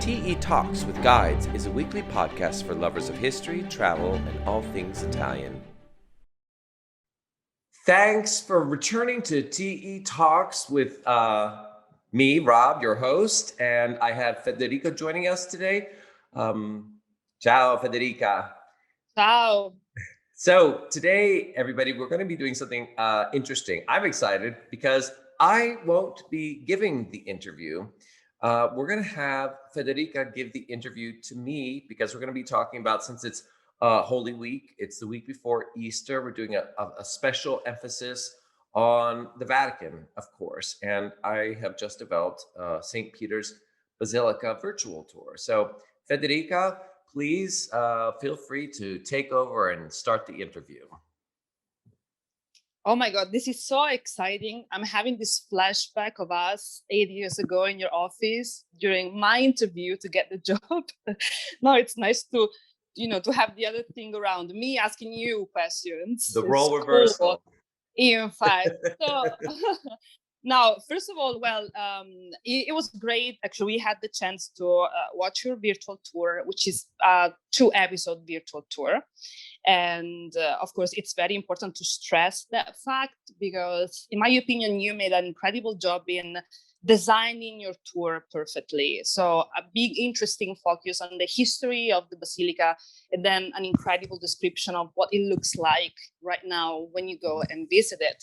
TE Talks with Guides is a weekly podcast for lovers of history, travel, and all things Italian. Thanks for returning to TE Talks with me, Rob, your host, and I have Federica joining us today. Ciao, Federica. Ciao. So today, everybody, we're going to be doing something interesting. I'm excited because I won't be giving the interview. We're going to have Federica give the interview to me because we're going to be talking about, since it's Holy Week, it's the week before Easter, we're doing a special emphasis on the Vatican, of course. And I have just developed St. Peter's Basilica Virtual Tour. So Federica, please feel free to take over and start the interview. Oh my God, this is so exciting. I'm having this flashback of us 8 years ago in your office during my interview to get the job. No, it's nice to, to have the other thing around me asking you questions. The role reversal. In fact. So now, first of all, it was great. Actually, we had the chance to watch your virtual tour, which is a 2-episode virtual tour. And of course, it's very important to stress that fact because, in my opinion, you made an incredible job in designing your tour perfectly. So a big, interesting focus on the history of the Basilica, and then an incredible description of what it looks like right now when you go and visit it.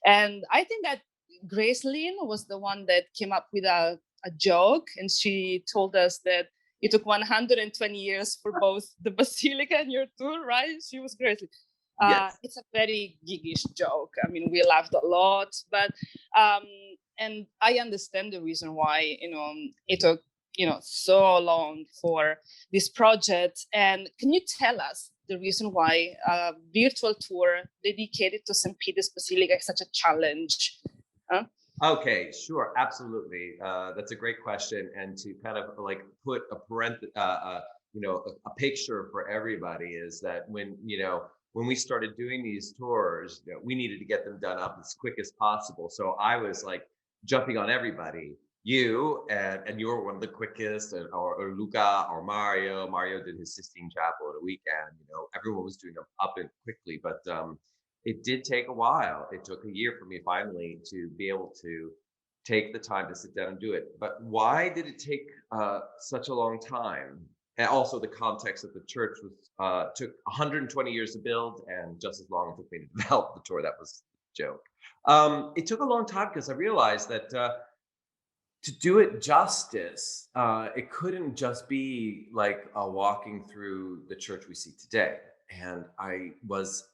And I think that Grace Lynn was the one that came up with a joke, and she told us that it took 120 years for both the Basilica and your tour, right? She was Grace Lynn. Yes. It's a very giggish joke. I mean, we laughed a lot, but and I understand the reason why it took so long for this project. And can you tell us the reason why a virtual tour dedicated to St. Peter's Basilica is such a challenge? Okay, sure, absolutely. That's a great question, and to kind of like put a picture for everybody is that when we started doing these tours, we needed to get them done up as quick as possible. So I was like jumping on everybody. You and you were one of the quickest, or Luca or Mario. Mario did his Sistine Chapel at a weekend. Everyone was doing them up and quickly, but it did take a while. It took a year for me finally to be able to take the time to sit down and do it. But why did it take such a long time? And also the context that the church was took 120 years to build, and just as long it took me to develop the tour. That was a joke. It took a long time because I realized that to do it justice, it couldn't just be like walking through the church we see today. And I was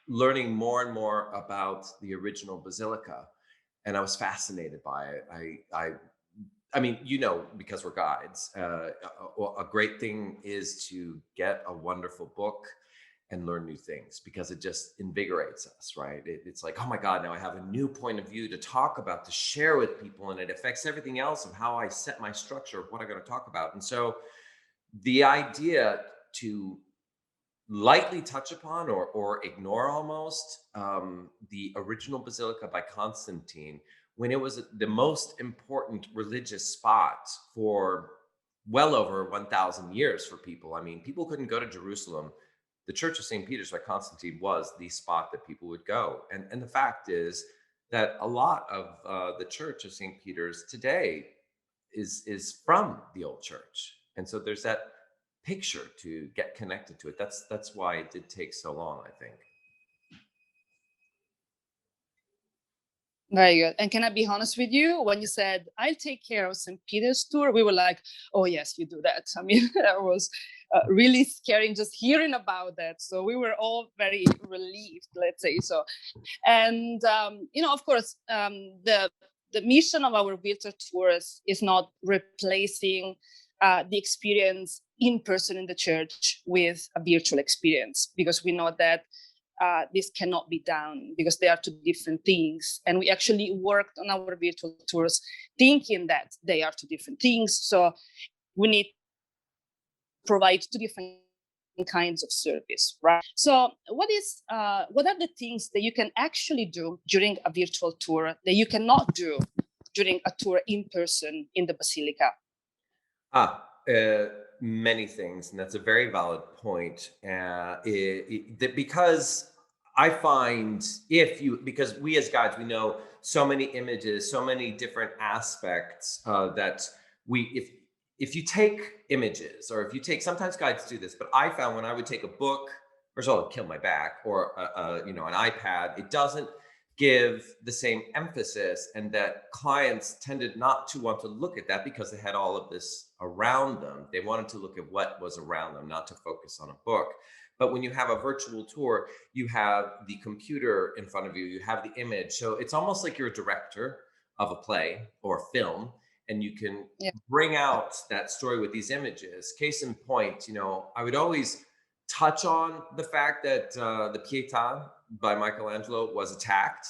learning more and more about the original basilica, and I was fascinated by it. I mean, because we're guides, a great thing is to get a wonderful book and learn new things, because it just invigorates us, right? It's like, oh my God, now I have a new point of view to talk about, to share with people, and it affects everything else of how I set my structure of what I'm going to talk about. And so the idea to lightly touch upon or ignore almost the original basilica by Constantine, when it was the most important religious spot for well over 1,000 years for people. I mean, people couldn't go to Jerusalem. The Church of St. Peter's by Constantine was the spot that people would go. And the fact is that a lot of the Church of St. Peter's today is from the old church. And so there's that picture to get connected to it. That's why it did take so long, I think. Very good. And can I be honest with you? When you said, I'll take care of St. Peter's tour, we were like, oh, yes, you do that. I mean, that was really scary just hearing about that. So we were all very relieved, let's say so. And, of course, the mission of our virtual tours is not replacing the experience in person in the church with a virtual experience, because we know that this cannot be done because they are two different things. And we actually worked on our virtual tours thinking that they are two different things. So we need to provide two different kinds of service, right? So what are the things that you can actually do during a virtual tour that you cannot do during a tour in person in the Basilica? Many things, and that's a very valid point. That because I find if you, because we as guides, we know so many images, so many different aspects that if you take images, or if you take, sometimes guides do this, but I found when I would take a book, first of all, it'd kill my back, or an iPad, it doesn't give the same emphasis, and that clients tended not to want to look at that because they had all of this around them. They wanted to look at what was around them, not to focus on a book. But when you have a virtual tour, you have the computer in front of you, you have the image, so it's almost like you're a director of a play or a film, and you can Yeah. bring out that story with these images. Case in point, I would always touch on the fact that the Pietà by Michelangelo was attacked,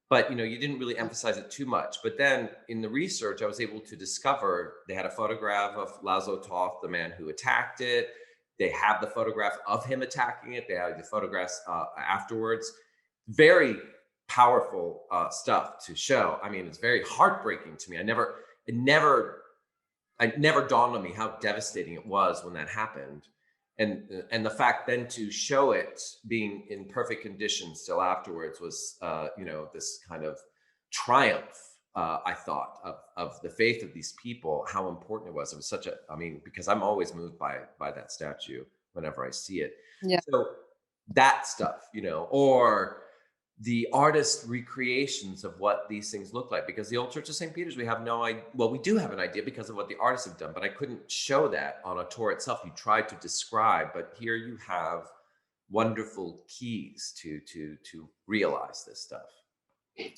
but you didn't really emphasize it too much. But then in the research, I was able to discover they had a photograph of Laszlo Toth, the man who attacked it. They have the photograph of him attacking it. They have the photographs afterwards. Very powerful stuff to show. I mean, it's very heartbreaking to me. It never dawned on me how devastating it was when that happened. And the fact then to show it being in perfect condition still afterwards was this kind of triumph, I thought, of the faith of these people, how important it was. It was such a, I mean, because I'm always moved by that statue whenever I see it. Yeah. So that stuff, or the artist recreations of what these things look like, because the old Church of St. Peter's, we have no idea. Well, we do have an idea because of what the artists have done, but I couldn't show that on a tour itself. You tried to describe, but here you have wonderful keys to realize this stuff.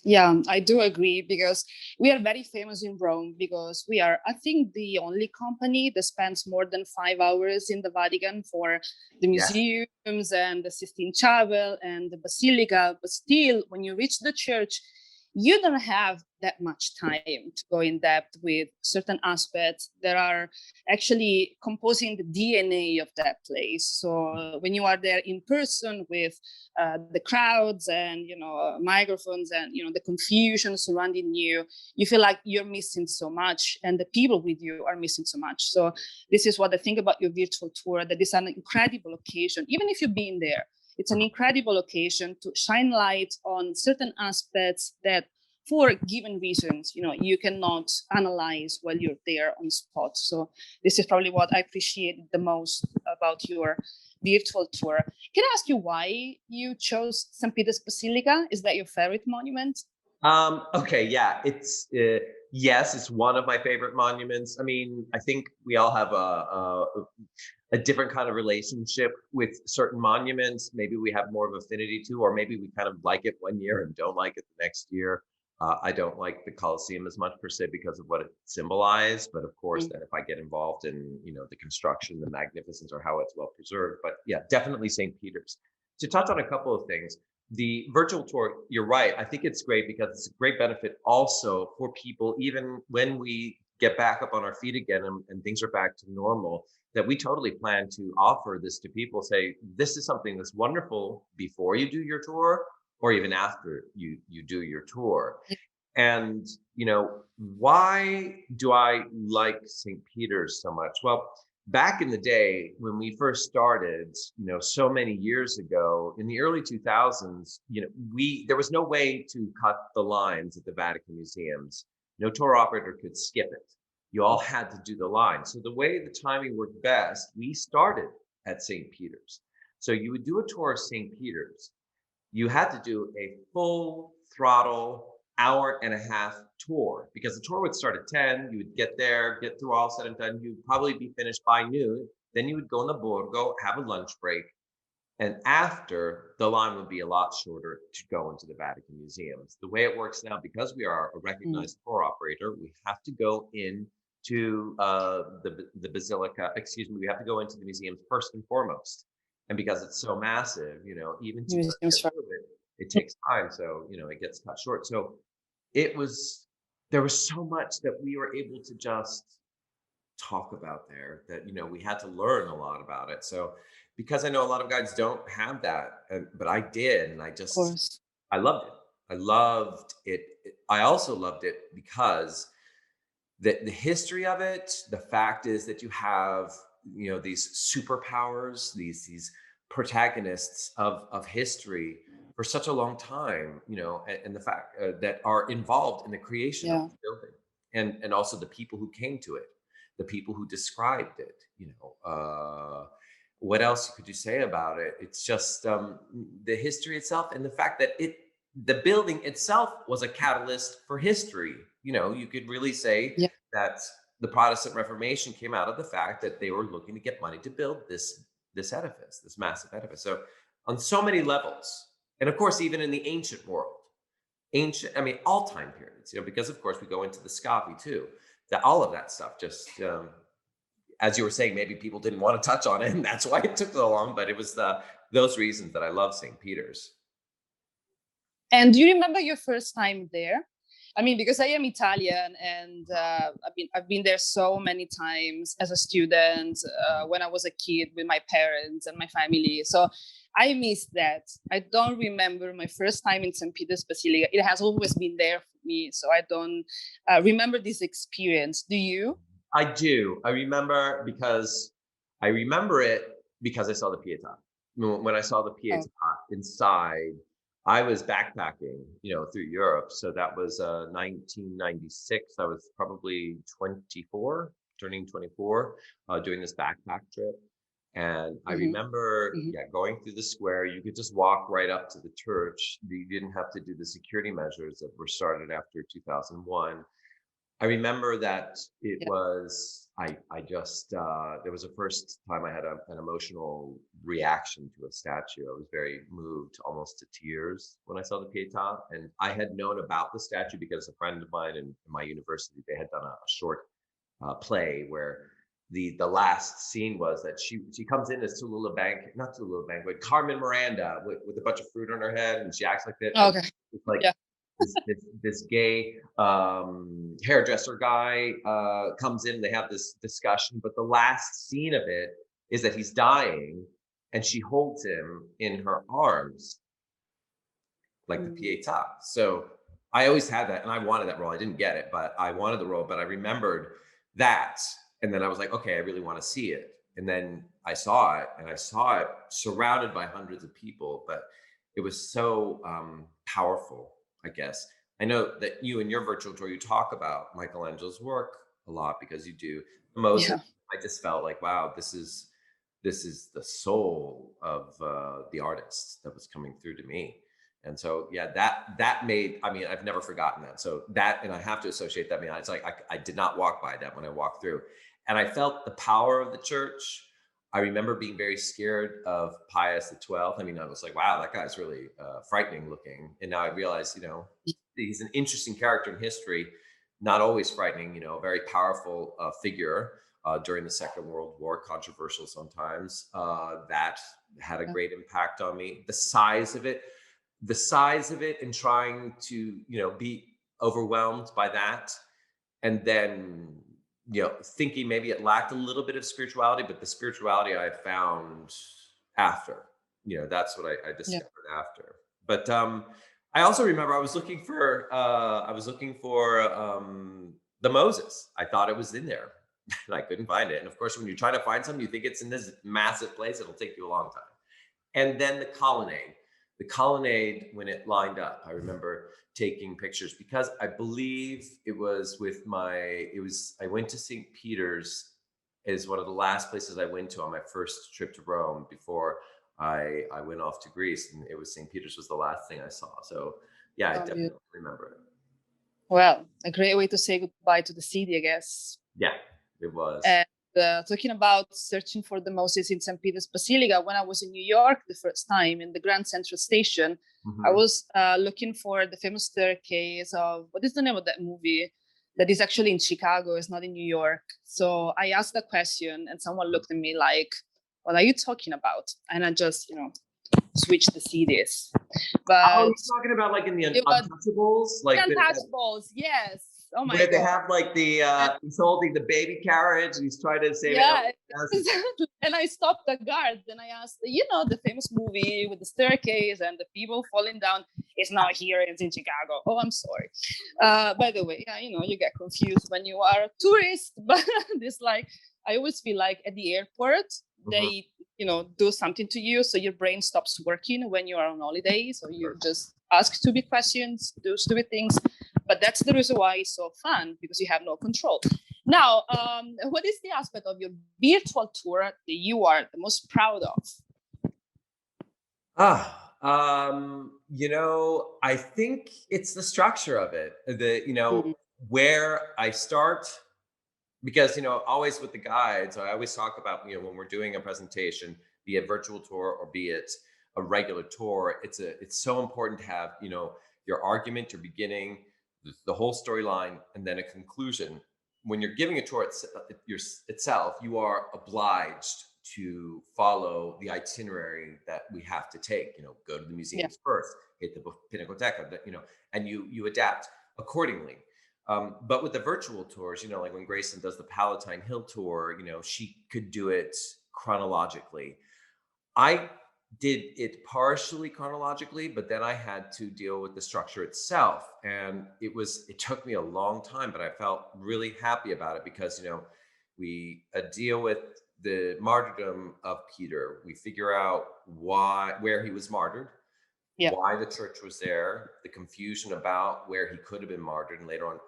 Yeah, I do agree, because we are very famous in Rome, because we are, I think, the only company that spends more than 5 hours in the Vatican for the Yes. museums and the Sistine Chapel and the Basilica. But still, when you reach the church, you don't have that much time to go in depth with certain aspects that are actually composing the DNA of that place. So when you are there in person with the crowds and microphones and the confusion surrounding you, you feel like you're missing so much, and the people with you are missing so much. So this is what I think about your virtual tour, that is an incredible occasion. Even if you've been there, it's an incredible occasion to shine light on certain aspects that, for given reasons, you cannot analyze while you're there on spot. So this is probably what I appreciate the most about your virtual tour. Can I ask you why you chose St. Peter's Basilica? Is that your favorite monument? Okay, yeah, it's yes, it's one of my favorite monuments. I mean, I think we all have a different kind of relationship with certain monuments. Maybe we have more of affinity to, or maybe we kind of like it one year and don't like it the next year. I don't like the Colosseum as much per se because of what it symbolized, but of course, that if I get involved in the construction, the magnificence, or how it's well preserved. But yeah, definitely St. Peter's. To touch on a couple of things, the virtual tour, you're right. I think it's great because it's a great benefit also for people, even when we get back up on our feet again and things are back to normal, that we totally plan to offer this to people. Say, this is something that's wonderful before you do your tour, or even after you do your tour. And why do I like St. Peter's so much? Well, back in the day when we first started, so many years ago in the early 2000s, there was no way to cut the lines at the Vatican museums. No tour operator could skip it. You all had to do the line. So the way the timing worked best, we started at St. Peter's. So you would do a tour of St. Peter's. You had to do a full throttle hour-and-a-half tour, because the tour would start at 10. You would get there, get through all said and done. You'd probably be finished by noon. Then you would go in the Borgo, have a lunch break. And after, the line would be a lot shorter to go into the Vatican museums. The way it works now, because we are a recognized tour operator, we have to go into the Basilica, excuse me, we have to go into the museums first and foremost. And because it's so massive, even to get through it takes time. So, it gets cut short. So there was so much that we were able to just talk about there that, we had to learn a lot about it. So, because I know a lot of guides don't have that, but I did. And Of course. I loved it. I loved it. I also loved it because the history of it, the fact is that you have, these superpowers, these protagonists of history for such a long time, and the fact that are involved in the creation of Yeah. the building, and also the people who came to it, the people who described it, what else could you say about it? It's just the history itself, and the fact that the building itself was a catalyst for history. You could really say Yeah. that the Protestant Reformation came out of the fact that they were looking to get money to build this edifice, this massive edifice. So on so many levels, and of course, even in the ancient world, all time periods, because of course we go into the Scavi too, that all of that stuff just, as you were saying, maybe people didn't want to touch on it, and that's why it took so long. But it was those reasons that I love St. Peter's. And do you remember your first time there? I mean, because I am Italian, and I've been there so many times as a student, when I was a kid with my parents and my family. So I miss that. I don't remember my first time in St. Peter's Basilica. It has always been there for me, so I don't remember this experience. Do you? I do. I remember it because I saw the Pietà. When I saw the Pietà inside, I was backpacking, through Europe. So that was 1996. I was probably 24, turning 24, doing this backpack trip. And I remember, going through the square. You could just walk right up to the church. You didn't have to do the security measures that were started after 2001. I remember that it was, I just, there was the first time I had an emotional reaction to a statue. I was very moved, almost to tears, when I saw the Pietà. And I had known about the statue because a friend of mine in my university, they had done a short play where the last scene was that she comes in as not Tallulah Bank, but Carmen Miranda with a bunch of fruit on her head, and she acts like that. Okay. It's like, Yeah. this gay hairdresser guy comes in. They have this discussion, but the last scene of it is that he's dying, and she holds him in her arms, like the Pietà. So I always had that, and I wanted that role. I didn't get it, but I wanted the role. But I remembered that, and then I was like, okay, I really want to see it. And then I saw it, and I saw it surrounded by hundreds of people, but it was so powerful. I guess I know that you, in your virtual tour, you talk about Michelangelo's work a lot because you do Moses. Yeah. I just felt like, wow, this is the soul of the artist that was coming through to me. And so, that made, I've never forgotten that. So that, and I have to associate that. It's like, I did not walk by that when I walked through, and I felt the power of the church. I remember being very scared of Pius XII. I was like, wow, that guy's really frightening looking. And now I realize, he's an interesting character in history, not always frightening, a very powerful figure during the Second World War, controversial sometimes. That had a great impact on me. The size of it, and trying to, be overwhelmed by that. And then, thinking maybe it lacked a little bit of spirituality, but the spirituality I found after, that's what I discovered after. But I also remember I was looking for the Moses. I thought it was in there, and I couldn't find it. And of course, when you're trying to find something, you think it's in this massive place, it'll take you a long time. And then the colonnade, when it lined up, I remember taking pictures because I believe it was I went to St. Peter's as one of the last places I went to on my first trip to Rome before I went off to Greece, and it was St. Peter's was the last thing I saw. So I definitely remember it. Well, a great way to say goodbye to the city, I guess. Yeah, it was. And talking about searching for the Moses in St. Peter's Basilica, when I was in New York the first time in the Grand Central Station, I was looking for the famous staircase of, what is the name of that movie that is actually in Chicago, it's not in New York. So I asked that question, and someone looked at me like, what are you talking about? And I just, switched the CDs. But you're talking about like in the Untouchables? Like the Untouchables, yes. Oh my Where they God. have like he's holding the baby carriage and he's trying to save it. Yeah, exactly. And I stopped the guard and I asked, the famous movie with the staircase and the people falling down. It's not here, it's in Chicago. Oh, I'm sorry. By the way, yeah, you get confused when you are a tourist, but this I always feel like at the airport, they, do something to you. So your brain stops working when you are on holiday. So you just ask stupid questions, do stupid things. But that's the reason why it's so fun, because you have no control. Now, what is the aspect of your virtual tour that you are the most proud of? I think it's the structure of it. Where I start, because always with the guides, I always talk about when we're doing a presentation, be it virtual tour or be it a regular tour, it's so important to have your argument, your beginning, the whole storyline, and then a conclusion. When you're giving a tour itself, you are obliged to follow the itinerary that we have to take. Go to the museums first, hit the Pinacoteca, and you adapt accordingly. But with the virtual tours, like when Grayson does the Palatine Hill tour, she could do it chronologically. I did it partially chronologically, but then I had to deal with the structure itself. And it took me a long time, but I felt really happy about it because, we deal with the martyrdom of Peter. We figure out where he was martyred, why the church was there, the confusion about where he could have been martyred, and later on,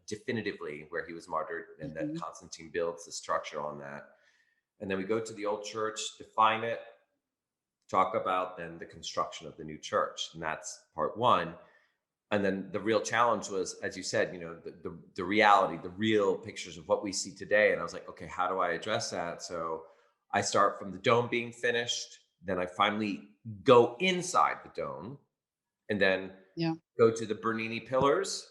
definitively where he was martyred, and that Constantine builds the structure on that. And then we go to the old church, define it, talk about then the construction of the new church. And that's part one. And then the real challenge was, as you said, the reality, the real pictures of what we see today. And I was like, okay, how do I address that? So I start from the dome being finished. Then I finally go inside the dome and then go to the Bernini pillars,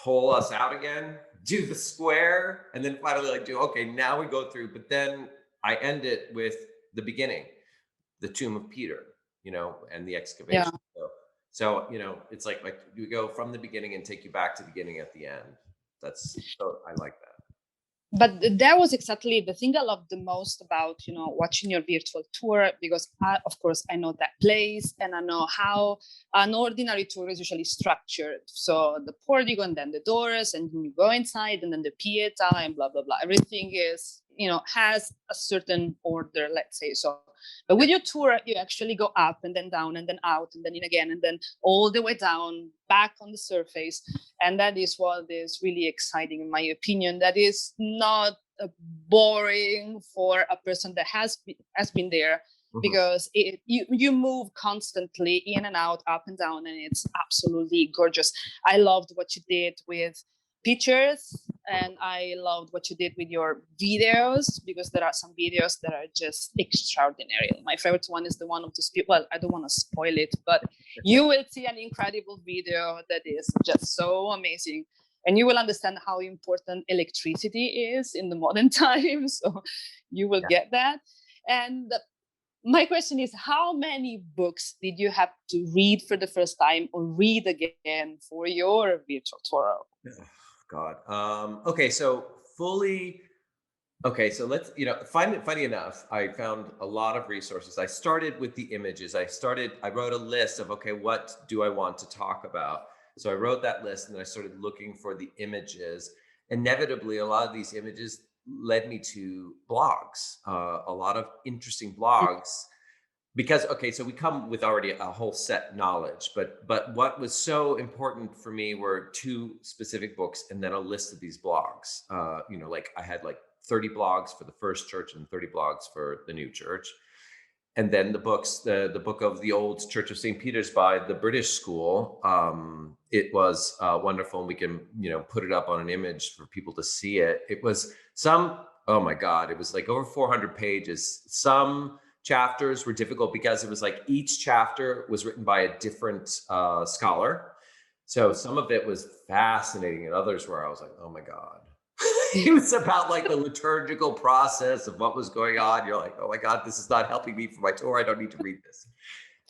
pull us out again, do the square, and then finally okay, now we go through. But then I end it with the beginning, the tomb of Peter, and the excavation. So it's like you go from the beginning and take you back to the beginning at the end. I like that. But that was exactly the thing I loved the most about, watching your virtual tour, because of course, I know that place and I know how an ordinary tour is usually structured. So the portico and then the doors, and you go inside and then the pieta and blah, blah, blah. Everything is, has a certain order, let's say. So, but with your tour, you actually go up and then down and then out and then in again and then all the way down, back on the surface. And that is what is really exciting, in my opinion. That is not boring for a person that has been there, because you move constantly in and out, up and down, and it's absolutely gorgeous. I loved what you did with pictures, and I loved what you did with your videos, because there are some videos that are just extraordinary. My favorite one is the one of the well, I don't want to spoil it, but you will see an incredible video that is just so amazing, and you will understand how important electricity is in the modern times. So you will get that. And my question is, how many books did you have to read for the first time or read again for your virtual tour? God. Okay, so let's, funny enough, I found a lot of resources. I started with the images. I wrote a list of, okay, what do I want to talk about? So I wrote that list and then I started looking for the images. Inevitably, a lot of these images led me to blogs, a lot of interesting blogs. Because, okay, so we come with already a whole set knowledge, but what was so important for me were two specific books and then a list of these blogs. I had 30 blogs for the first church and 30 blogs for the new church. And then the books, the book of the old Church of St. Peter's by the British School. It was wonderful, and we can, put it up on an image for people to see it. It was oh my God, it was over 400 pages. Some chapters were difficult because it was each chapter was written by a different scholar. So some of it was fascinating, and others where I was like, oh my God. It was about the liturgical process of what was going on. You're like, oh my God, this is not helping me for my tour. I don't need to read this.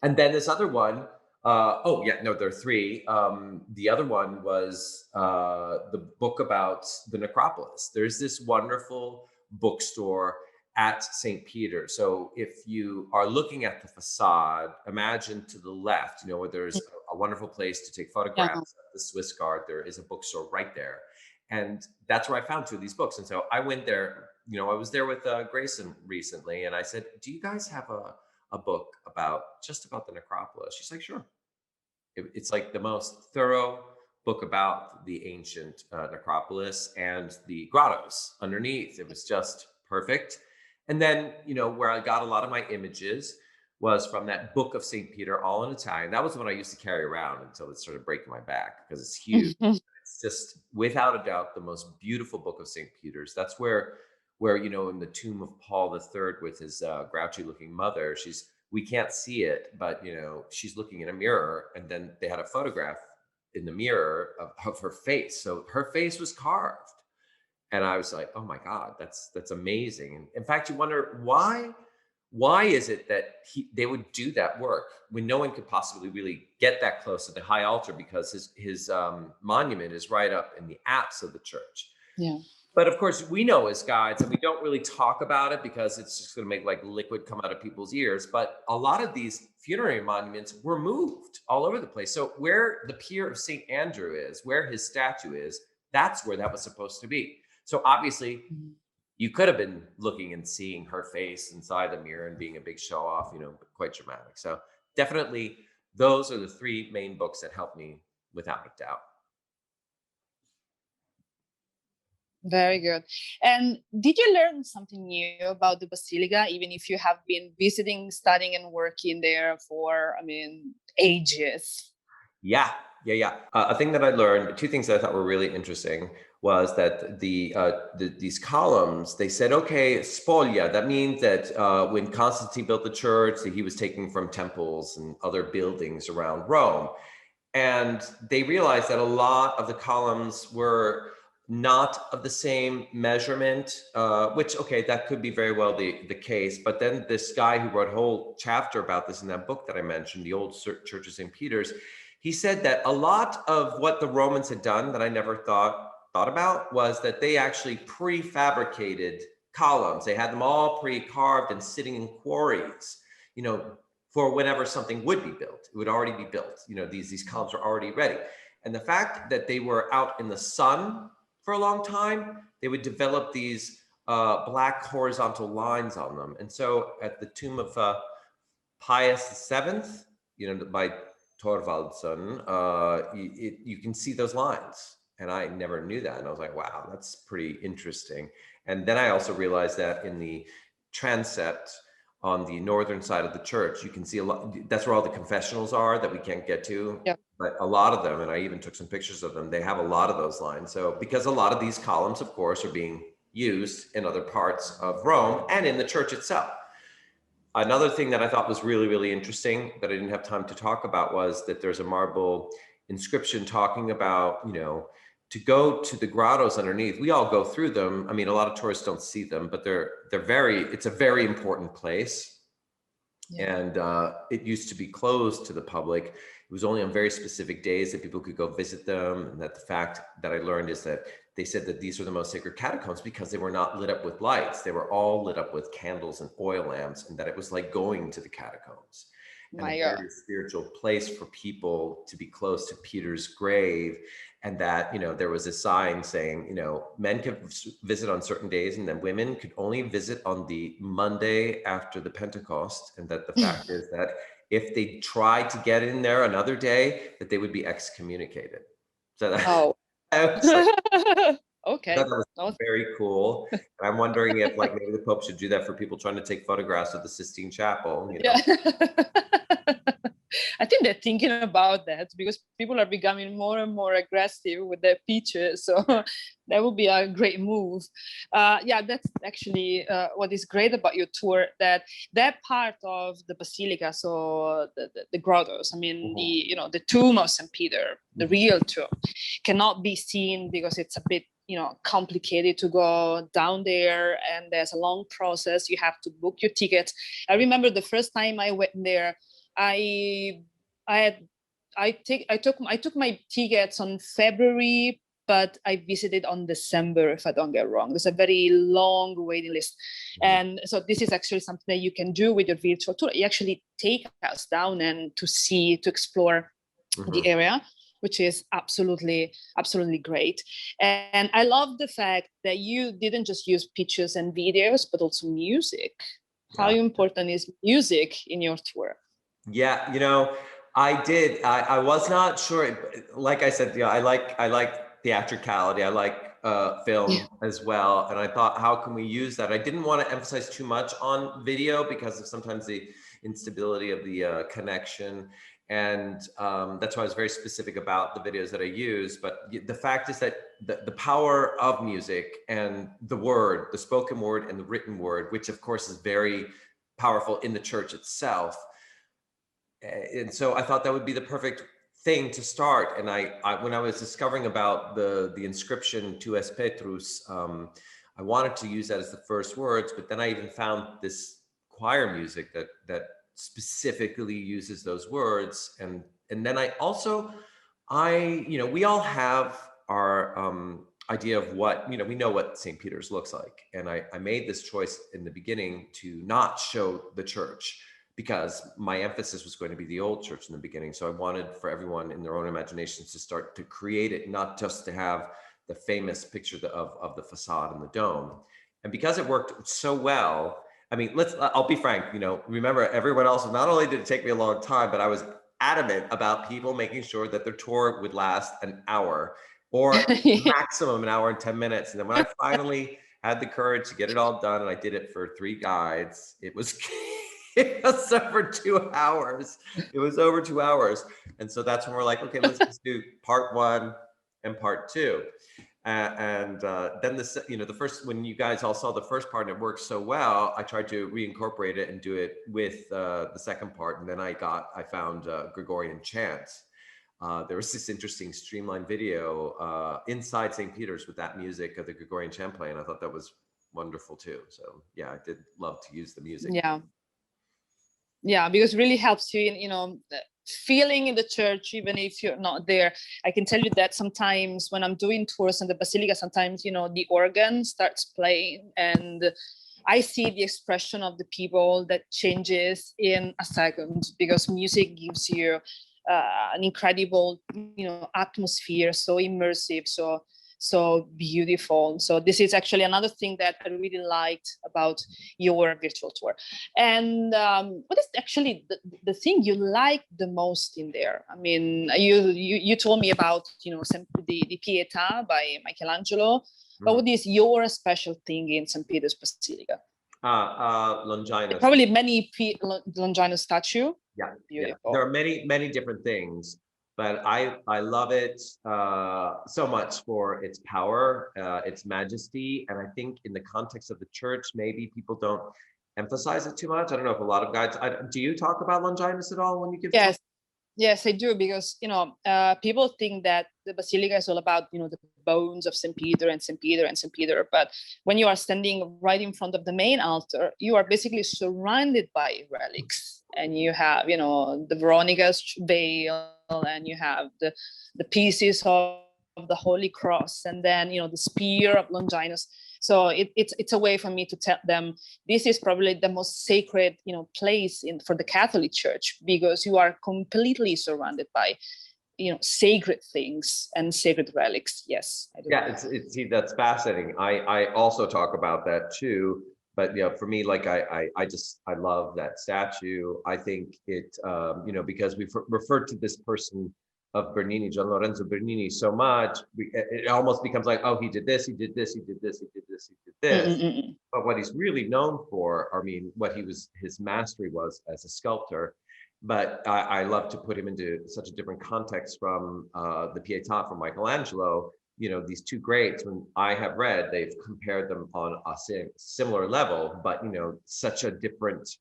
And then this other one, Oh yeah, no, there are three. The other one was the book about the necropolis. There's this wonderful bookstore at St. Peter. So if you are looking at the facade, imagine to the left, you know, where there's a wonderful place to take Yeah. photographs of the Swiss Guard. There is a bookstore right there. And that's where I found two of these books. And so I went there, you know, I was there with Grayson recently, and I said, do you guys have a book about just about the necropolis? She's like, sure. It's like the most thorough book about the ancient necropolis and the grottos underneath. It was just perfect. And then, you know, where I got a lot of my images was from that book of St. Peter, all in Italian. That was the one I used to carry around until it started breaking my back because it's huge. It's just without a doubt the most beautiful book of St. Peter's. That's where you know, in the tomb of Paul III with his grouchy looking mother, we can't see it, but you know, she's looking in a mirror, and then they had a photograph in the mirror of her face. So her face was carved. And I was like, oh my God, that's amazing. And in fact, you wonder why is it that they would do that work when no one could possibly really get that close to the high altar, because his monument is right up in the apse of the church. Yeah. But of course, we know as guides, and we don't really talk about it because it's just going to make like liquid come out of people's ears. But a lot of these funerary monuments were moved all over the place. So where the pier of St. Andrew is, where his statue is, that's where that was supposed to be. So obviously, you could have been looking and seeing her face inside the mirror and being a big show off, you know, quite dramatic. So definitely, those are the three main books that helped me without a doubt. Very good. And did you learn something new about the Basilica, even if you have been visiting, studying, and working there for, I mean, ages? Yeah. A thing that I learned, two things that I thought were really interesting, was that these columns, they said, okay, spoglia. That means that when Constantine built the church, that he was taking from temples and other buildings around Rome. And they realized that a lot of the columns were not of the same measurement, which, okay, that could be very well the case. But then this guy who wrote a whole chapter about this in that book that I mentioned, The Old Church of St. Peter's, he said that a lot of what the Romans had done that I never thought about was that they actually prefabricated columns. They had them all pre-carved and sitting in quarries, you know, for whenever something would be built. It would already be built. You know, these columns are already ready. And the fact that they were out in the sun for a long time, they would develop these black horizontal lines on them. And so at the tomb of Pius VII, you know, by Thorvaldsson, you can see those lines. And I never knew that. And I was like, wow, that's pretty interesting. And then I also realized that in the transept on the northern side of the church, you can see a lot. That's where all the confessionals are that we can't get to. Yeah. But a lot of them, and I even took some pictures of them, they have a lot of those lines. So because a lot of these columns, of course, are being used in other parts of Rome and in the church itself. Another thing that I thought was really, really interesting that I didn't have time to talk about was that there's a marble inscription talking about, you know, to go to the grottos underneath. We all go through them. I mean, a lot of tourists don't see them, but it's a very important place. Yeah. And it used to be closed to the public. It was only on very specific days that people could go visit them. And that the fact that I learned is that they said that these are the most sacred catacombs because they were not lit up with lights. They were all lit up with candles and oil lamps, and that it was like going to the catacombs. And a very spiritual place for people to be close to Peter's grave. And that, you know, there was a sign saying, you know, men could visit on certain days and then women could only visit on the Monday after the Pentecost. And that the fact is that if they tried to get in there another day, that they would be excommunicated. So that, okay. That was very cool. And I'm wondering if like maybe the Pope should do that for people trying to take photographs of the Sistine Chapel. You know? Yeah. I think they're thinking about that because people are becoming more and more aggressive with their pictures. So that would be a great move. Yeah, that's actually what is great about your tour, that part of the Basilica, so the grottos, I mean, the tomb of St. Peter, the real tomb, cannot be seen because it's a bit, complicated to go down there, and there's a long process. You have to book your tickets. I remember the first time I went there, I had took my tickets on February, but I visited on December, if I don't get wrong. There's a very long waiting list. And so this is actually something that you can do with your virtual tour. You actually take us down and to explore the area, which is absolutely great. And I love the fact that you didn't just use pictures and videos, but also music. How important is music in your tour? Yeah, I did. I was not sure. Like I said, I like theatricality. I like film as well. And I thought, how can we use that? I didn't want to emphasize too much on video because of sometimes the instability of the connection. And that's why I was very specific about the videos that I use. But the fact is that the power of music and the word, the spoken word and the written word, which of course is very powerful in the church itself. And so I thought that would be the perfect thing to start. And I when I was discovering about the inscription Tu es Petrus, I wanted to use that as the first words, but then I even found this choir music that specifically uses those words. And then I also, we all have our idea of what, we know what St. Peter's looks like. And I made this choice in the beginning to not show the church, because my emphasis was going to be the old church in the beginning. So I wanted for everyone in their own imaginations to start to create it, not just to have the famous picture of the facade and the dome. And because it worked so well, I mean, I'll be frank, remember everyone else, not only did it take me a long time, but I was adamant about people making sure that their tour would last an hour or maximum an hour and 10 minutes. And then when I finally had the courage to get it all done, and I did it for 3 guides, it was over 2 hours. It was over 2 hours. And so that's when we're like, okay, let's just do part 1 and part 2. Then the first, when you guys all saw the first part and it worked so well, I tried to reincorporate it and do it with the second part. And then I found Gregorian chants. There was this interesting streamlined video inside St. Peter's with that music of the Gregorian chant playing. I thought that was wonderful too. So yeah, I did love to use the music. Yeah, because it really helps you in, feeling in the church, even if you're not there. I can tell you that sometimes when I'm doing tours in the Basilica, sometimes, the organ starts playing and I see the expression of the people that changes in a second, because music gives you an incredible, atmosphere, so immersive, so beautiful. So this is actually another thing that I really liked about your virtual tour. And what is actually the thing you like the most in there? I mean, you told me about the Pietà by Michelangelo, but what is your special thing in St. Peter's Basilica? Longinus. Probably many Longinus statue. Yeah, beautiful. Yeah. There are many different things. But I love it so much for its power, its majesty. And I think in the context of the church, maybe people don't emphasize it too much. I don't know if a lot of guides, do you talk about Longinus at all when you give Yes. Yes, I do, because people think that the Basilica is all about the bones of St. Peter and St. Peter and St. Peter. But when you are standing right in front of the main altar, you are basically surrounded by relics, and you have the Veronica's veil, and you have the pieces of the Holy Cross, and then the spear of Longinus. So it's a way for me to tell them this is probably the most sacred place for the Catholic Church, because you are completely surrounded by sacred things and sacred relics. Yes, I do. Yeah, see, that's fascinating. I also talk about that too. But for me, like I love that statue. I think it because we've referred to this person of Bernini, Gian Lorenzo Bernini, so much, it almost becomes like, oh, he did this, he did this, he did this, he did this, he did this. But what he's really known for, what his mastery was as a sculptor. But I love to put him into such a different context from the Pietà from Michelangelo. These two greats, when I have read, they've compared them on a similar level, but such a different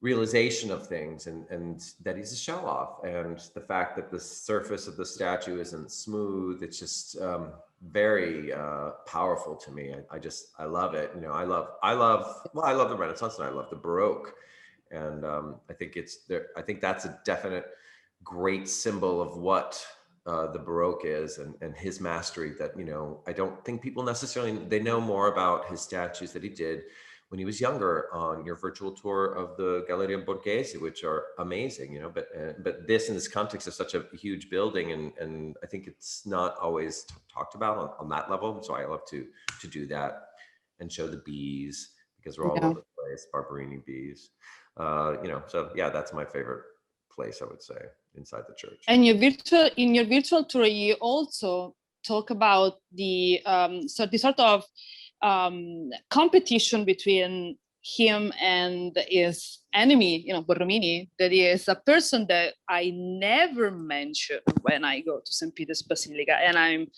realization of things, and that he's a show off, and the fact that the surface of the statue isn't smooth, it's just very powerful to me. I love it. I love the Renaissance, and I love the Baroque, and I think that's a definite great symbol of what the Baroque is, and his mastery that, you know, I don't think people necessarily, they know more about his statues that he did when he was younger on your virtual tour of the Galleria Borghese, which are amazing, you know, but this in this context is such a huge building, and I think it's not always talked about on that level. So I love to do that and show the bees, because we're all Yeah. over the place, Barberini bees. You know, so yeah, that's my favorite place, I would say, inside the church. And in your virtual tour, you also talk about the sort of competition between him and his enemy, you know, Borromini, that is a person that I never mention when I go to St. Peter's Basilica. And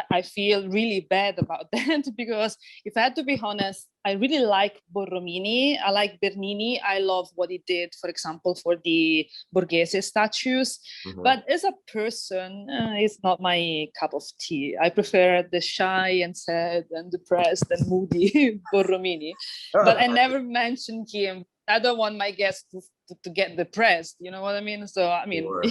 I feel really bad about that, because if I had to be honest, I really like Borromini. I like Bernini. I love what he did, for example, for the Borghese statues. Mm-hmm. But as a person, it's not my cup of tea. I prefer the shy and sad and depressed and moody Borromini. But I never mentioned him. I don't want my guests to get depressed. You know what I mean? So, I mean, Sure.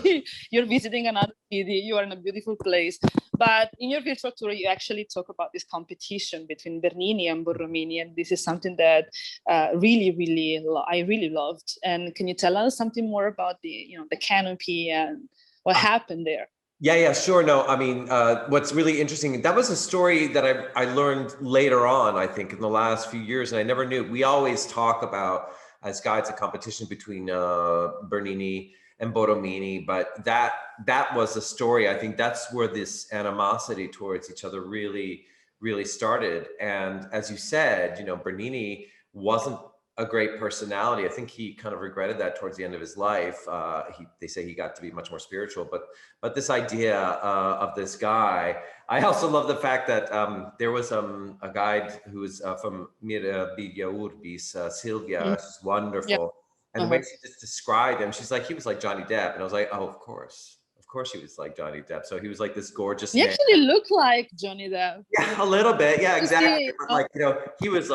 you're visiting another city, you are in a beautiful place. But in your virtual tour, you actually talk about this competition between Bernini and Borromini. And this is something that I really loved. And can you tell us something more about the canopy and what happened there? Yeah, sure. No, I mean, what's really interesting, that was a story that I learned later on, I think, in the last few years, and I never knew. We always talk about, as guides, a competition between Bernini and Borromini, but that was a story. I think that's where this animosity towards each other really, really started. And as you said, you know, Bernini wasn't a great personality. I think he kind of regretted that towards the end of his life. They say he got to be much more spiritual, but this idea of this guy, I also love the fact that there was a guide who was from Mirabilia Urbis, Sylvia. She's wonderful. Yeah. And the way she just described him, she's like, he was like Johnny Depp. And I was like, oh, of course he was like Johnny Depp. So he was like this gorgeous man. He actually looked like Johnny Depp. Yeah, a little bit. Yeah, exactly. But like, you know, he was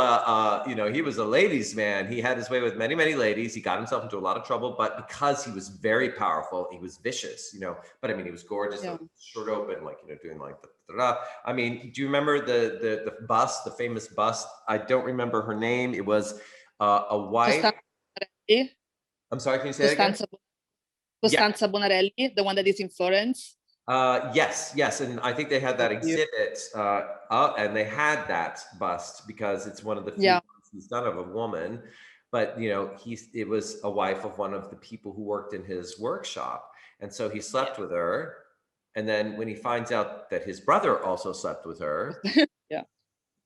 he was a ladies' man. He had his way with many, many ladies. He got himself into a lot of trouble, but because he was very powerful, he was vicious, you know. But I mean, he was gorgeous, like, shirt open, like, you know, doing like the. I mean, do you remember the bust, the famous bust? I don't remember her name. It was a wife. I'm sorry, can you say that again? Costanza Bonarelli, the one that is in Florence. Yes, and I think they had that exhibit, and they had that bust because it's one of the few ones he's done of a woman. But you know, it was a wife of one of the people who worked in his workshop, and so he slept with her. And then when he finds out that his brother also slept with her,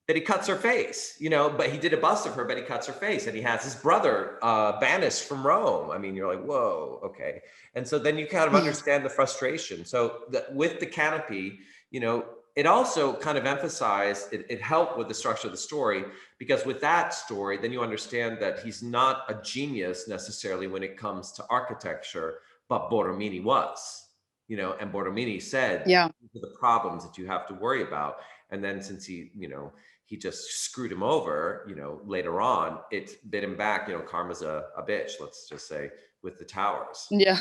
that he cuts her face, you know, but he did a bust of her, but he cuts her face, and he has his brother banished from Rome. I mean, you're like, whoa, okay. And so then you kind of understand the frustration. So with the canopy, you know, it also kind of emphasized, it helped with the structure of the story, because with that story, then you understand that he's not a genius necessarily when it comes to architecture, but Borromini was, you know, and Borromini said, the problems that you have to worry about. And then since he, you know, he just screwed him over, you know, later on, it bit him back, you know, karma's a bitch, let's just say, with the towers. Yeah.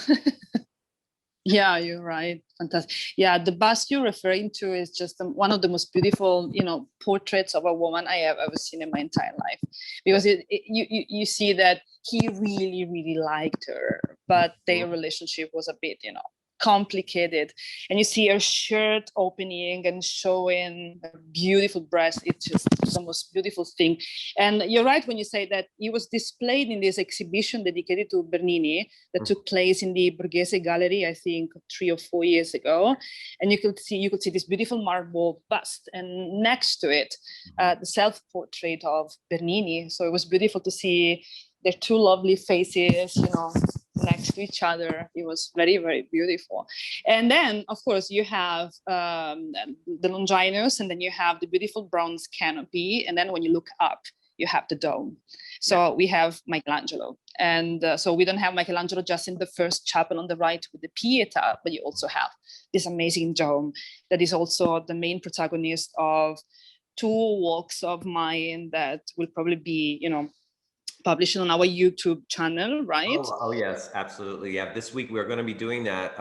Yeah, you're right. Fantastic. Yeah, the bust you're referring to is just one of the most beautiful, you know, portraits of a woman I have ever seen in my entire life. Because you see that he really, really liked her, but their relationship was a bit, you know, complicated. And you see her shirt opening and showing a beautiful breast. It's just the most beautiful thing. And you're right when you say that he was displayed in this exhibition dedicated to Bernini that took place in the Borghese Gallery, I think 3 or 4 years ago. And you could see this beautiful marble bust, and next to it, the self-portrait of Bernini. So it was beautiful to see their two lovely faces, you know, next to each other. It was very, very beautiful. And then, of course, you have the Longinus, and then you have the beautiful bronze canopy. And then when you look up, you have the dome. So we have Michelangelo. And so we don't have Michelangelo just in the first chapel on the right with the Pietà, but you also have this amazing dome that is also the main protagonist of two works of mine that will probably be, you know, publish it on our YouTube channel, right? Oh yes, absolutely. Yeah, this week we're going to be doing that,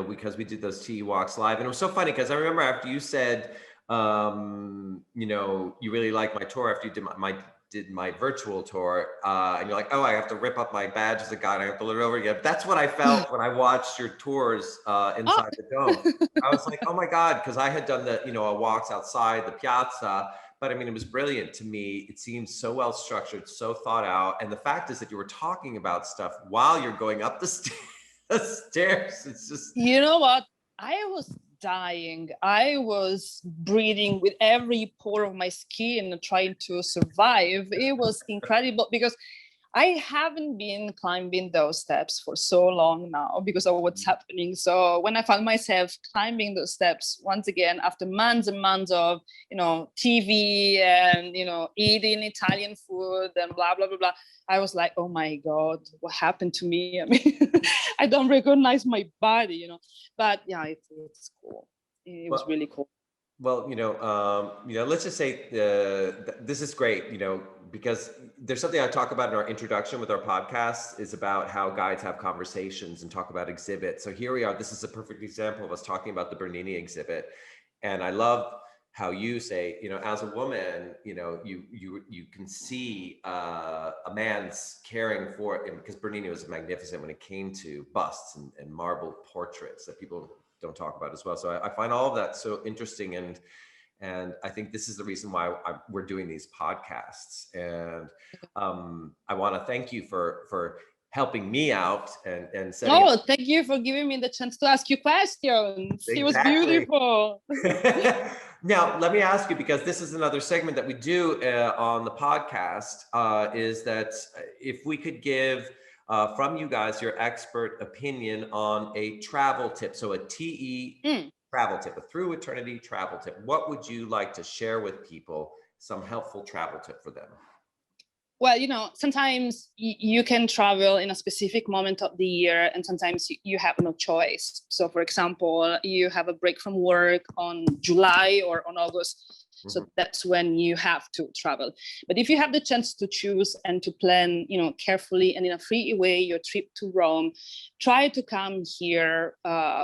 because we did those TE walks live, and it was so funny because I remember after you said, you really liked my tour after you did my virtual tour, and you're like, oh, I have to rip up my badge as a guide, I have to look it over again. That's what I felt when I watched your tours inside the dome. I was like, oh my God, because I had done the, walks outside the piazza. But I mean, it was brilliant to me. It seemed so well structured, so thought out. And the fact is that you were talking about stuff while you're going up the stairs. It's just. You know what? I was dying. I was breathing with every pore of my skin, trying to survive. It was incredible because I haven't been climbing those steps for so long now because of what's happening. So when I found myself climbing those steps once again, after months and months of, TV and, eating Italian food and blah, blah, blah, blah, I was like, oh my God, what happened to me? I mean, I don't recognize my body, but yeah, it's cool. It was really cool. Well, let's just say this is great, because there's something I talk about in our introduction with our podcast is about how guides have conversations and talk about exhibits. So here we are. This is a perfect example of us talking about the Bernini exhibit. And I love how you say, as a woman, you can see a man's caring for it, because Bernini was magnificent when it came to busts and marble portraits that people don't talk about as well. So I find all of that so interesting, and I think this is the reason why we're doing these podcasts. And I want to thank you for helping me out and setting. Oh, thank you for giving me the chance to ask you questions. Exactly. It was beautiful. Now, let me ask you, because this is another segment that we do on the podcast, is that if we could give from you guys your expert opinion on a travel tip. So a TE travel tip, a through eternity travel tip. What would you like to share with people? Some helpful travel tip for them? Well, sometimes you can travel in a specific moment of the year, and sometimes you have no choice. So for example, you have a break from work on July or on August. So that's when you have to travel. But if you have the chance to choose and to plan, carefully and in a free way your trip to Rome, try to come here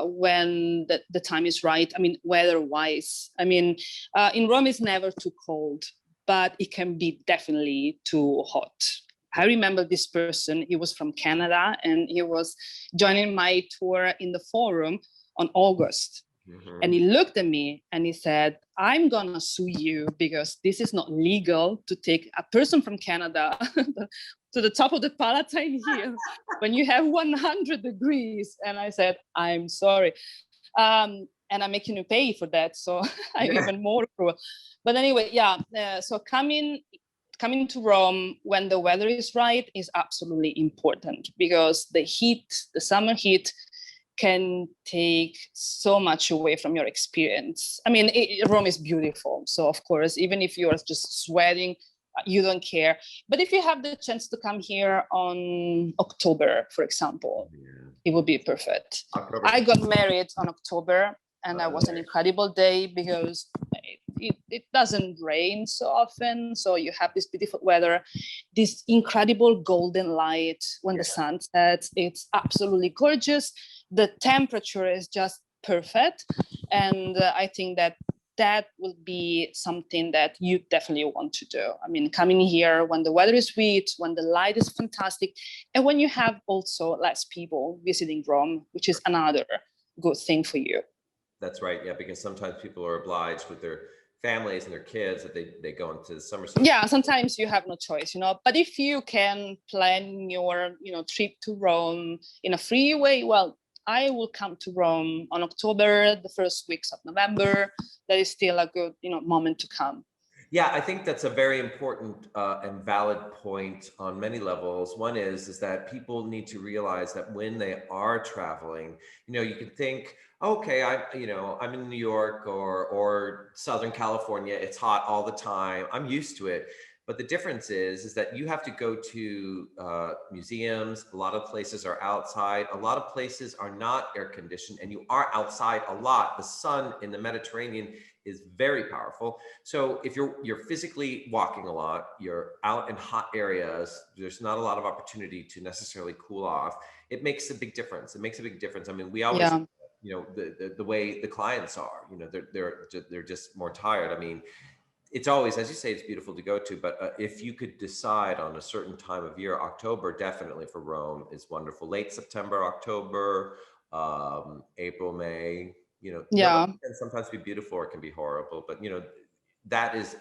when the time is right. I mean, weather-wise. I mean, in Rome it's never too cold, but it can be definitely too hot. I remember this person, he was from Canada, and he was joining my tour in the forum on August. And he looked at me and he said, I'm gonna sue you because this is not legal to take a person from Canada to the top of the Palatine Hill when you have 100 degrees. And I said, I'm sorry. And I'm making you pay for that. So I'm even more cruel. But anyway, so coming to Rome when the weather is right is absolutely important, because the summer heat can take so much away from your experience. I mean, Rome is beautiful. So of course, even if you're just sweating, you don't care. But if you have the chance to come here on October, for example, it would be perfect. I got married on October, and that was an incredible day because it doesn't rain so often. So you have this beautiful weather, this incredible golden light when the sun sets. It's absolutely gorgeous. The temperature is just perfect. And I think that will be something that you definitely want to do. I mean, coming here when the weather is sweet, when the light is fantastic, and when you have also less people visiting Rome, which is another good thing for you. That's right. Yeah, because sometimes people are obliged with their families and their kids that they go into the summer. Yeah, sometimes you have no choice, But if you can plan your, trip to Rome in a free way, well, I will come to Rome on October, the first weeks of November. That is still a good, moment to come. Yeah, I think that's a very important and valid point on many levels. One is that people need to realize that when they are traveling, you can think, okay, I'm in New York or Southern California. It's hot all the time. I'm used to it. But the difference is that you have to go to museums. A lot of places are outside. A lot of places are not air conditioned, and you are outside a lot. The sun in the Mediterranean is very powerful. So if you're physically walking a lot, you're out in hot areas, there's not a lot of opportunity to necessarily cool off. It makes a big difference. It makes a big difference. I mean, we always, Yeah. the way the clients are, they're just more tired. I mean, it's always, as you say, it's beautiful to go to, but if you could decide on a certain time of year, October definitely for Rome is wonderful. Late September, October, April, May, Yeah. November can sometimes be beautiful or it can be horrible, but that is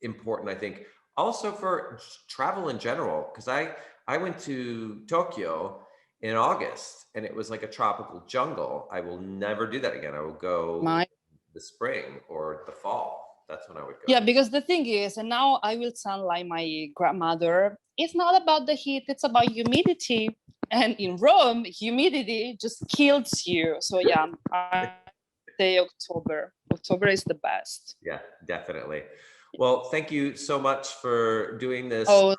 important, I think, also for travel in general, because I went to Tokyo in August and it was like a tropical jungle. I will never do that again. I will go My the spring or the fall. That's when I would go. Yeah, because the thing is, and now I will sound like my grandmother, it's not about the heat, it's about humidity. And in Rome, humidity just kills you. So yeah, I say October. October is the best. Yeah, definitely. Well, thank you so much for doing this Oh,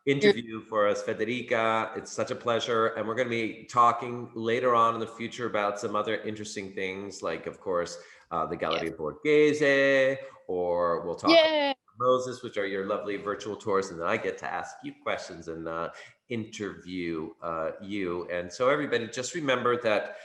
interview for us, Federica. It's such a pleasure. And we're going to be talking later on in the future about some other interesting things, like, of course, the Galleria Borghese, or we'll talk about Moses, which are your lovely virtual tours. And then I get to ask you questions and interview you. And so everybody, just remember that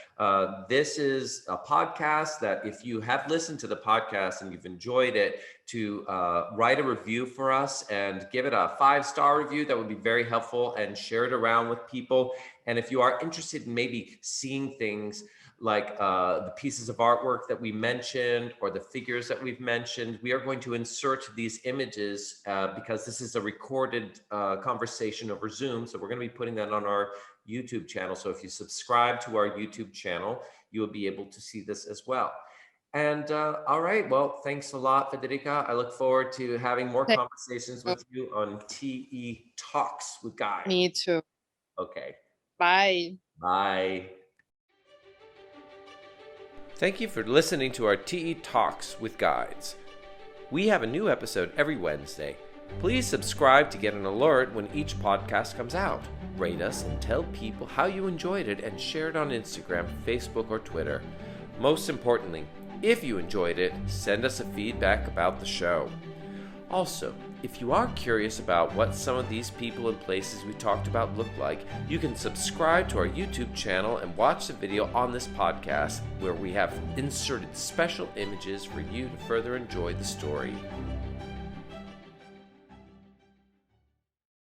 this is a podcast that if you have listened to the podcast and you've enjoyed it, to write a review for us and give it a 5-star review. That would be very helpful, and share it around with people. And if you are interested in maybe seeing things like the pieces of artwork that we mentioned or the figures that we've mentioned, we are going to insert these images because this is a recorded conversation over Zoom. So we're going to be putting that on our YouTube channel. So if you subscribe to our YouTube channel, you will be able to see this as well. And all right, well, thanks a lot, Federica. I look forward to having more conversations with you on TE Talks with Guy. Me too. Okay. Bye. Bye. Thank you for listening to our TE Talks with Guides. We have a new episode every Wednesday. Please subscribe to get an alert when each podcast comes out. Rate us and tell people how you enjoyed it, and share it on Instagram, Facebook, or Twitter. Most importantly, if you enjoyed it, send us a feedback about the show. Also, if you are curious about what some of these people and places we talked about look like, you can subscribe to our YouTube channel and watch the video on this podcast, where we have inserted special images for you to further enjoy the story.